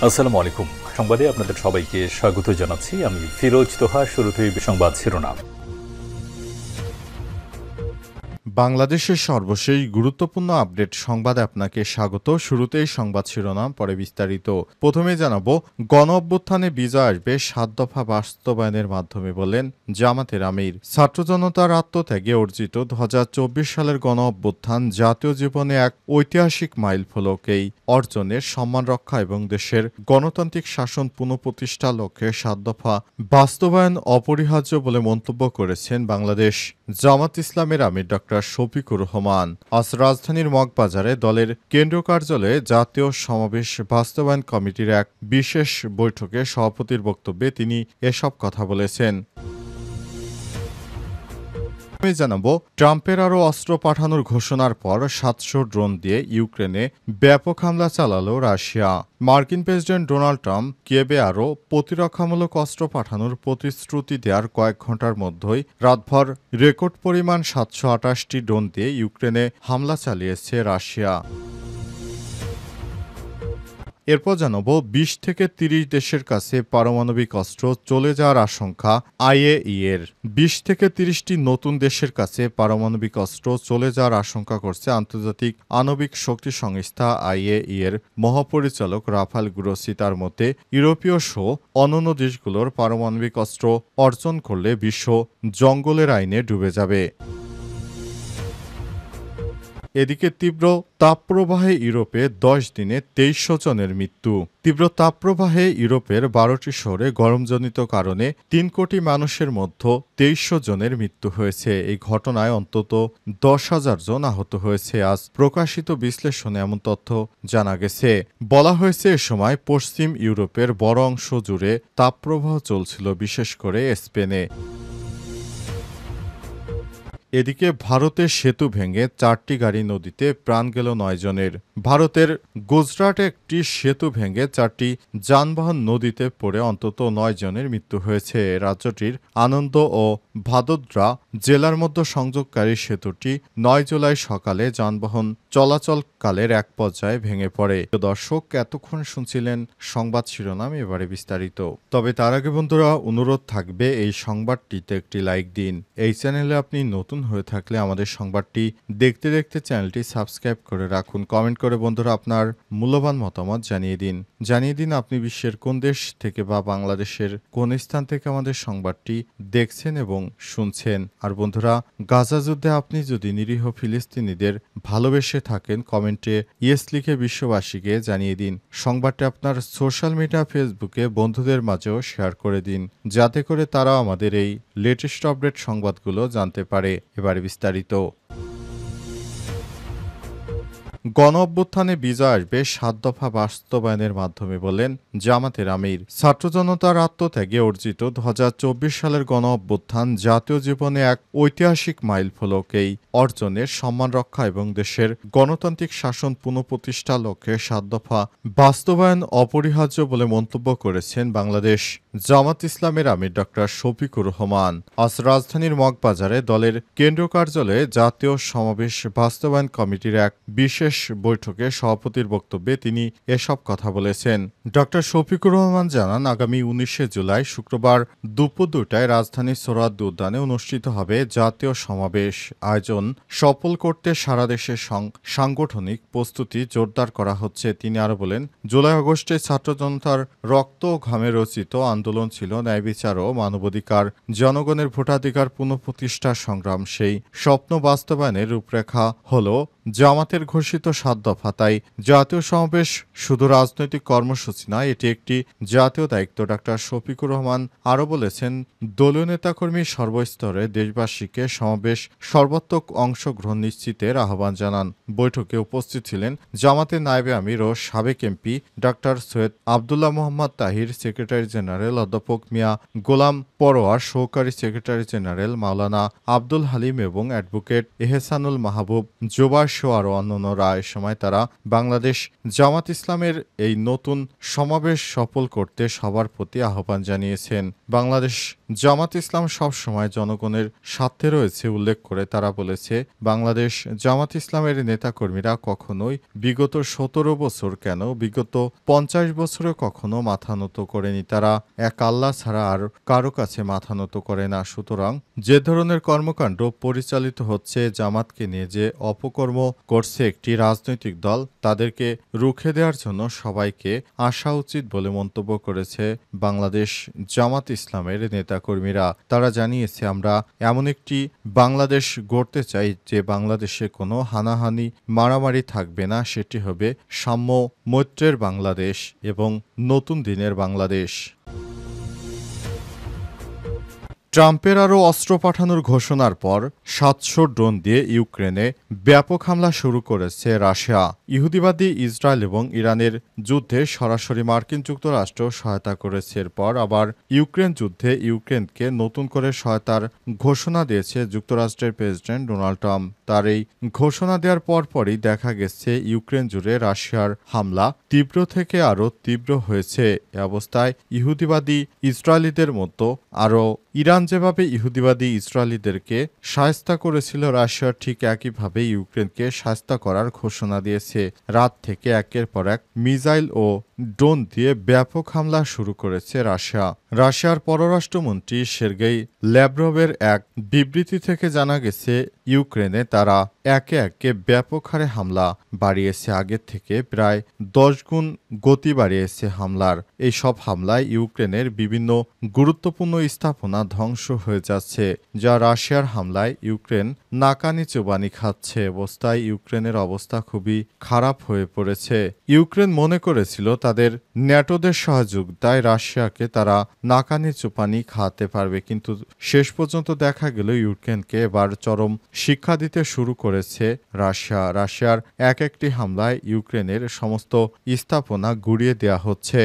আসসালামু আলাইকুম। সংবাদে আপনাদের সবাইকে স্বাগত জানাচ্ছি। আমি ফিরোজ তোহা। শুরুতেই সংবাদ শিরোনাম। বাংলাদেশের সর্বশেষ গুরুত্বপূর্ণ আপডেট সংবাদে আপনাকে স্বাগত। শুরুতেই সংবাদ শিরোনাম, পরে বিস্তারিত। প্রথমে জানাবো, গণ অভ্যুত্থানে বিজয় আসবে ৭ দফা বাস্তবায়নের মাধ্যমে বললেন জামাতের আমির। ছাত্র জনতার আত্মত্যাগে অর্জিত ২০২৪ সালের গণ অভ্যুত্থান জাতীয় জীবনে এক ঐতিহাসিক মাইলফলক। এই অর্জনের সম্মান রক্ষা এবং দেশের গণতান্ত্রিক শাসন পুনঃপ্রতিষ্ঠার লক্ষ্যে ৭ দফা বাস্তবায়ন অপরিহার্য বলে মন্তব্য করেছেন বাংলাদেশ জামাত ইসলামের আমির ডক্টর শফিকুর রহমান। আজ রাজধানীর মগবাজারে দলের কেন্দ্রীয় কার্যালয়ে জাতীয় সমাবেশ বাস্তবায়ন কমিটির এক বিশেষ বৈঠকে সভাপতির বক্তব্যে তিনি এসব কথা বলেছেন। আমি জানাবো, ট্রাম্পের আরও অস্ত্র পাঠানোর ঘোষণার পর ৭০০ ড্রোন দিয়ে ইউক্রেনে ব্যাপক হামলা চালালো রাশিয়া। মার্কিন প্রেসিডেন্ট ডোনাল্ড ট্রাম্প কিয়েভে আরও প্রতিরক্ষামূলক অস্ত্র পাঠানোর প্রতিশ্রুতি দেওয়ার কয়েক ঘণ্টার মধ্যেই রাতভর রেকর্ড পরিমাণ ৭২৮টি ড্রোন দিয়ে ইউক্রেনে হামলা চালিয়েছে রাশিয়া। এরপর জানাবো, ২০ থেকে ৩০ দেশের কাছে পারমাণবিক অস্ত্র চলে যাওয়ার আশঙ্কা আইএইএর। ২০ থেকে ৩০টি নতুন দেশের কাছে পারমাণবিক অস্ত্র চলে যাওয়ার আশঙ্কা করছে আন্তর্জাতিক আণবিক শক্তি সংস্থা আইএইএর মহাপরিচালক রাফাল গ্রোসি। তার মতে, ইউরোপীয় সহ অন্যান্য দেশগুলোর পারমাণবিক অস্ত্র অর্জন করলে বিশ্ব জঙ্গলের আইনে ডুবে যাবে। এদিকে তীব্র তাপপ্রবাহে ইউরোপে ১০ দিনে ২৩০০ জনের মৃত্যু। তীব্র তাপপ্রবাহে ইউরোপের ১২টি শহরে গরমজনিত কারণে ৩ কোটি মানুষের মধ্যে ২৩০০ জনের মৃত্যু হয়েছে। এই ঘটনায় অন্তত ১০,০০০ জন আহত হয়েছে। আজ প্রকাশিত বিশ্লেষণে এমন তথ্য জানা গেছে। বলা হয়েছে, এ সময় পশ্চিম ইউরোপের বড় অংশ জুড়ে তাপপ্রবাহ চলছিল, বিশেষ করে স্পেনে। এদিকে ভারতের সেতু ভেঙে ৪টি গাড়ি নদীতে, প্রাণ গেল ৯ জনের। ভারতের গুজরাটে একটি সেতু ভেঙে ৪টি যানবাহন নদীতে পড়ে অন্তত ৯ জনের মৃত্যু হয়েছে। রাজ্যটির আনন্দ ও ভাদোদরা জেলার মধ্যে সংযোগকারী সেতুটি ৯ জুলাই সকালে যানবাহন চলাচলকালের এক পর্যায়ে ভেঙে পড়ে। দর্শক, এতক্ষণ শুনছিলেন সংবাদ শিরোনাম, এবারে বিস্তারিত। তবে তার আগে বন্ধুরা, অনুরোধ থাকবে এই সংবাদটিতে একটি লাইক দিন। এই চ্যানেলে আপনি নতুন হয়ে থাকলে আমাদের সংবাদটি দেখতে দেখতে চ্যানেলটি সাবস্ক্রাইব করে রাখুন। কমেন্ট করে বন্ধুরা আপনার মূল্যবান মতামত জানিয়ে দিন আপনি বিশ্বের কোন দেশ থেকে বা বাংলাদেশের কোন স্থান থেকে আমাদের সংবাদটি দেখছেন এবং শুনছেন। আর বন্ধুরা, গাজা যুদ্ধে আপনি যদি নিরীহ ফিলিস্তিনিদের ভালোবেসে থাকেন, কমেন্টে ইয়েস লিখে বিশ্ববাসীকে জানিয়ে দিন। সংবাদটি আপনার সোশ্যাল মিডিয়া ফেসবুকে বন্ধুদের মাঝেও শেয়ার করে দিন, যাতে করে তারা আমাদের এই লেটেস্ট আপডেট সংবাদগুলো জানতে পারে। এবারে বিস্তারিত। গণ অভ্যুত্থানে বিজয় আসবে ৭ দফা বাস্তবায়নের মাধ্যমে বললেন জামাতের আমির। ছাত্র জনতার আত্মত্যাগে অর্জিত ২০২৪ সালের গণ অভ্যুত্থান জাতীয় জীবনে এক ঐতিহাসিক মাইলফলক। এই অর্জনের সম্মান রক্ষা এবং দেশের গণতান্ত্রিক শাসন পুনঃপ্রতিষ্ঠার লক্ষ্যে ৭ দফা বাস্তবায়ন অপরিহার্য বলে মন্তব্য করেছেন বাংলাদেশ জামাত ইসলামের আমির ডক্টর শফিকুর রহমান। আজ রাজধানীর মগবাজারে দলের কেন্দ্রীয় কার্যালয়ে জাতীয় সমাবেশ বাস্তবায়ন কমিটির এক বিশেষ বৈঠকে সভাপতির বক্তব্যে তিনি এসব কথা বলেছেন। ডক্টর শফিকুর রহমান জানান, আগামী ১৯শে জুলাই শুক্রবার দুপুর ২টায় রাজধানীর সোহরাওয়ার্দী উদ্যানে অনুষ্ঠিত হবে জাতীয় সমাবেশ। আয়োজন সফল করতে সারা দেশে সাংগঠনিক প্রস্তুতি জোরদার করা হচ্ছে। তিনি আরো বলেন, জুলাই আগস্টে ছাত্র জনতার রক্ত ও ঘামে রচিত আন্দোলন ছিল ন্যায় বিচার ও মানবাধিকার, জনগণের ভোটাধিকার পুনঃপ্রতিষ্ঠার সংগ্রাম। সেই স্বপ্ন বাস্তবায়নের রূপরেখা হল জামাতের ঘোষিত ৭ দফা। তাই জাতীয় সমাবেশ শুধু রাজনৈতিক কর্মসূচি নয়, এটি একটি জাতীয় দায়িত্ব। ডক্টর শফিকুর রহমান আরও বলেছেন, দলীয় নেতাকর্মী সর্বস্তরে দেশবাসীকে সমাবেশ সর্বাত্মক অংশগ্রহণ নিশ্চিতের আহ্বান জানান। বৈঠকে উপস্থিত ছিলেন জামাতের নায়েবে আমির ও সাবেক MP doctor Syed Abdullah Mohammad Tahir, secretary general অধ্যাপক মিয়া গোলাম পরোয়ার, সহকারী সেক্রেটারি জেনারেল মাওলানা আব্দুল হালিম এবং অ্যাডভোকেট এহসানুল মাহবুব জোবার্স সহ আরও অন্যান্যরা। এ সময় তারা বাংলাদেশ জামাত ইসলামের এই নতুন সমাবেশ সফল করতে সবার প্রতি আহ্বান জানিয়েছেন। বাংলাদেশ জামাত ইসলাম সবসময় জনগণের স্বার্থে রয়েছে উল্লেখ করে তারা বলেছে, বাংলাদেশ জামাত ইসলামের নেতাকর্মীরা কখনোই বিগত ১৭ বছর কেন বিগত ৫০ বছরে কখনো মাথা নত করেনি। তারা এক আল্লাহ ছাড়া আর কারো কাছে মাথা নত করে না। সুতরাং যে ধরনের কর্মকাণ্ড পরিচালিত হচ্ছে, জামাতকে নিয়ে যে অপকর্ম করছে একটি রাজনৈতিক দল, তাদেরকে রুখে দেওয়ার জন্য সবাইকে আসা উচিত বলে মন্তব্য করেছে বাংলাদেশ জামাত ইসলামের নেতাকর্মীরা। তারা জানিয়েছে, আমরা এমন একটি বাংলাদেশ গড়তে চাই যে বাংলাদেশে কোনো হানাহানি মারামারি থাকবে না। সেটি হবে সাম্য মৈত্রের বাংলাদেশ এবং নতুন দিনের বাংলাদেশ। ট্রাম্পের আরও অস্ত্র পাঠানোর ঘোষণার পর ৭০০ ড্রোন দিয়ে ইউক্রেনে ব্যাপক হামলা শুরু করেছে রাশিয়া। ইহুদিবাদী ইসরায়েল এবং ইরানের যুদ্ধে সরাসরি মার্কিন যুক্তরাষ্ট্র সহায়তা করেছে। এরপর আবার ইউক্রেন যুদ্ধে ইউক্রেনকে নতুন করে সহায়তার ঘোষণা দিয়েছে যুক্তরাষ্ট্রের প্রেসিডেন্ট ডোনাল্ড ট্রাম্প। তার এই ঘোষণা দেওয়ার পরপরই দেখা গেছে ইউক্রেন জুড়ে রাশিয়ার হামলা তীব্র থেকে আরও তীব্র হয়েছে। এ অবস্থায় ইহুদিবাদী ইসরায়েলিদের মতো আরও ইরান যেভাবে ইহুদিবাদী ইসরায়েলিদেরকে শায়েস্তা করেছিল, রাশিয়া ঠিক একইভাবে ইউক্রেনকে শায়েস্তা করার ঘোষণা দিয়েছে। রাত থেকে একের পর এক মিসাইল ও ড্রোন দিয়ে ব্যাপক হামলা শুরু করেছে রাশিয়া। রাশিয়ার পররাষ্ট্রমন্ত্রী সের্গেই ল্যাভরভের এক বিবৃতি থেকে জানা গেছে, ইউক্রেনে তারা একে একে ব্যাপক হারে হামলা বাড়িয়েছে। আগের থেকে প্রায় ১০ গুণ গতি বাড়িয়েছে হামলার। এই সব হামলায় ইউক্রেনের বিভিন্ন গুরুত্বপূর্ণ স্থাপনা ধ্বংস হয়ে যাচ্ছে, যা রাশিয়ার হামলায় ইউক্রেন নাকানি চোবানি খাচ্ছে। অবস্থায় ইউক্রেনের অবস্থা খুবই খারাপ হয়ে পড়েছে। ইউক্রেন মনে করেছিল তাদের ন্যাটোদের সহযোগিতায় রাশিয়াকে তারা নাকানি চোপানি খাওয়াতে পারবে, কিন্তু শেষ পর্যন্ত দেখা গেল ইউক্রেনকে এবার চরম শিক্ষা দিতে শুরু করেছে রাশিয়া। রাশিয়ার এক একটি হামলায় ইউক্রেনের সমস্ত স্থাপনা গুঁড়িয়ে দেওয়া হচ্ছে।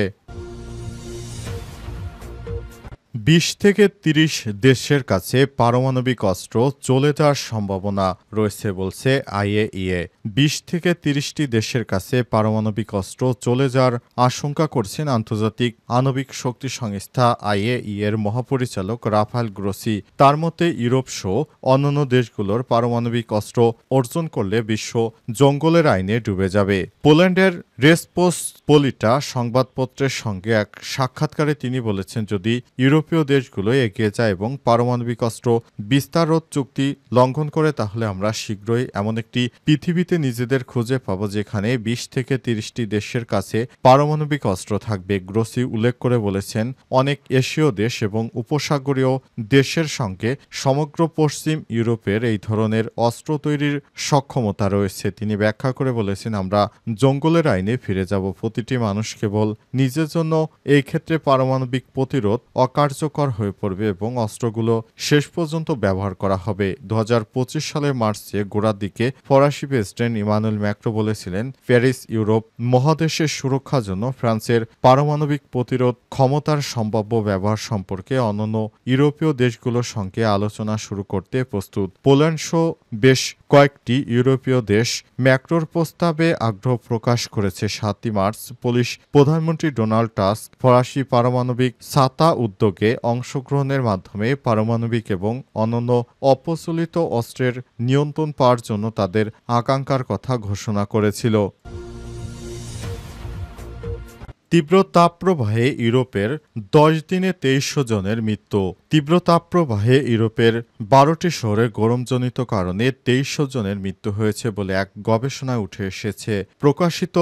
২০ থেকে ৩০ দেশের কাছে পারমাণবিক অস্ত্র চলে যাওয়ার সম্ভাবনা রয়েছে বলছে আইএইএ। ২০ থেকে ৩০টি দেশের কাছে পারমাণবিক অস্ত্র চলে যাওয়ার আশঙ্কা করছেন আন্তর্জাতিক আণবিক শক্তি সংস্থা আইএইএ এর মহাপরিচালক রাফায়েল গ্রোসি। তার মতে ইউরোপ সহ অন্যান্য দেশগুলোর পারমাণবিক অস্ত্র অর্জন করলে বিশ্ব জঙ্গলের আইনে ডুবে যাবে। পোল্যান্ডের রেসপোসপোলিটা সংবাদপত্রের সঙ্গে এক সাক্ষাৎকারে তিনি বলেছেন, যদি ইউরোপীয় দেশগুলো এগিয়ে যায় এবং পারমাণবিক অস্ত্র বিস্তাররোধ চুক্তি লঙ্ঘন করে, তাহলে আমরা শীঘ্রই এমন একটি পৃথিবীতে নিজেদের খুঁজে পাব যেখানে ২০ থেকে ৩০টি দেশের কাছে পারমাণবিক অস্ত্র থাকবে। গ্রোসি উল্লেখ করে বলেছেন, অনেক এশীয় দেশ এবং উপসাগরীয় দেশের সঙ্গে সমগ্র পশ্চিম ইউরোপের এই ধরনের অস্ত্র তৈরির সক্ষমতা রয়েছে। তিনি ব্যাখ্যা করে বলেছেন, আমরা জঙ্গলের আইনে ফিরে যাব। প্রতিটি মানুষ কেবল নিজের জন্য এই ক্ষেত্রে পারমাণবিক প্রতিরোধ অকার্যকর হয়ে পড়বে এবং অস্ত্রগুলো শেষ পর্যন্ত ব্যবহার করা হবে। ২০২৫ সালের মার্চে গোড়ার দিকে ফরাসি প্রেসিডেন্ট ইমানুয়েল ম্যাক্রো বলেছিলেন, প্যারিস ইউরোপ মহাদেশের সুরক্ষার জন্য ফ্রান্সের পারমাণবিক প্রতিরোধ ক্ষমতার সম্ভাব্য ব্যবহার সম্পর্কে অন্যান্য ইউরোপীয় দেশগুলোর সঙ্গে আলোচনা শুরু করতে প্রস্তুত। পোল্যান্ড সহ বেশ কয়েকটি ইউরোপীয় দেশ ম্যাক্রোর প্রস্তাবে আগ্রহ প্রকাশ করেছে। ৭ই মার্চ পুলিশ প্রধানমন্ত্রী ডোনাল্ড টাস্ক ফরাসি পারমাণবিক ছাতা উদ্যোগে অংশগ্রহণের মাধ্যমে পারমাণবিক এবং অন্যান্য অপ্রচলিত অস্ত্রের নিয়ন্ত্রণ পাওয়ার জন্য তাদের আকাঙ্ক্ষার কথা ঘোষণা করেছিল। তীব্র তাপপ্রবাহে ইউরোপের ১০ দিনে ২৩০০ জনের মৃত্যু। তীব্র তাপপ্রবাহে ইউরোপের ১২টি শহরে গরমজনিত কারণে ২৩০০ জনের মৃত্যু হয়েছে বলে এক গবেষণায় উঠে এসেছে। প্রকাশিত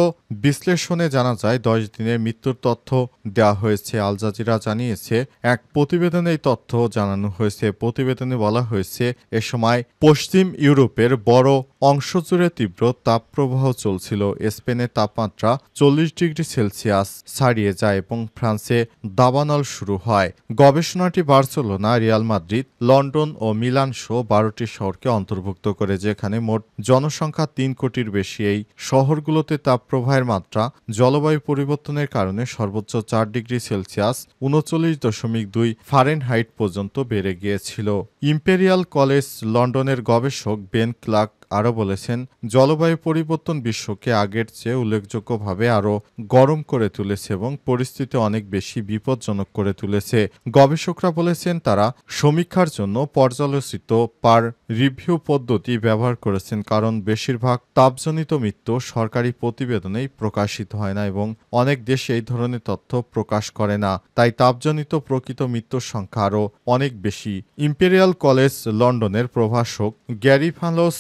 বিশ্লেষণে জানা যায় ১০ দিনের মৃত্যুর তথ্য দেওয়া হয়েছে। আল জাজিরা জানিয়েছে, এক প্রতিবেদনে এই তথ্য জানানো হয়েছে। প্রতিবেদনে বলা হয়েছে, এ সময় পশ্চিম ইউরোপের বড় অংশ জুড়ে তীব্র তাপপ্রবাহ চলছিল। স্পেনের তাপমাত্রা ৪০ ডিগ্রি সেলসিয়াস ছাড়িয়ে যায় এবং ফ্রান্সে দাবানল শুরু হয়। গবেষণাটি বার্সেলোনা, রিয়াল মাদ্রিদ, লন্ডন ও মিলান সহ ১২টি শহরকে অন্তর্ভুক্ত করে, যেখানে মোট জনসংখ্যা ৩ কোটির বেশি। এই শহরগুলোতে তাপপ্রবাহের মাত্রা জলবায়ু পরিবর্তনের কারণে সর্বোচ্চ ৪ ডিগ্রি সেলসিয়াস ৩৯.২ ফারেনহাইট পর্যন্ত বেড়ে গিয়েছিল। ইম্পেরিয়াল কলেজ লন্ডনের গবেষক বেন ক্লার্ক আরও বলেছেন, জলবায়ু পরিবর্তন বিশ্বকে আগের চেয়ে উল্লেখযোগ্যভাবে আরও গরম করে তুলেছে এবং পরিস্থিতি অনেক বেশি বিপজ্জনক করে তুলেছে। গবেষকরা বলেছেন, তারা সমীক্ষার জন্য পর্যালোচিত পার রিভিউ পদ্ধতি ব্যবহার করেছেন, কারণ বেশিরভাগ তাপজনিত মৃত্যু সরকারি প্রতিবেদনেই প্রকাশিত হয় না এবং অনেক দেশ এই ধরনের তথ্য প্রকাশ করে না। তাই তাপজনিত প্রকৃত মৃত্যুর সংখ্যা আরও অনেক বেশি। ইম্পেরিয়াল কলেজ লন্ডনের প্রভাষক গ্যারি ফালোস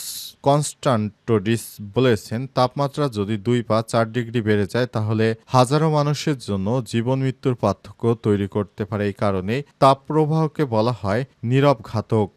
কনস্টান্টোডিস বলেছেন, তাপমাত্রা যদি 2 বা 4 ডিগ্রি বেড়ে যায় তাহলে হাজারো মানুষের জন্য জীবন মৃত্যুর পার্থক্য তৈরি করতে পারে। এই কারণে তাপপ্রবাহকে বলা হয় নীরব ঘাতক।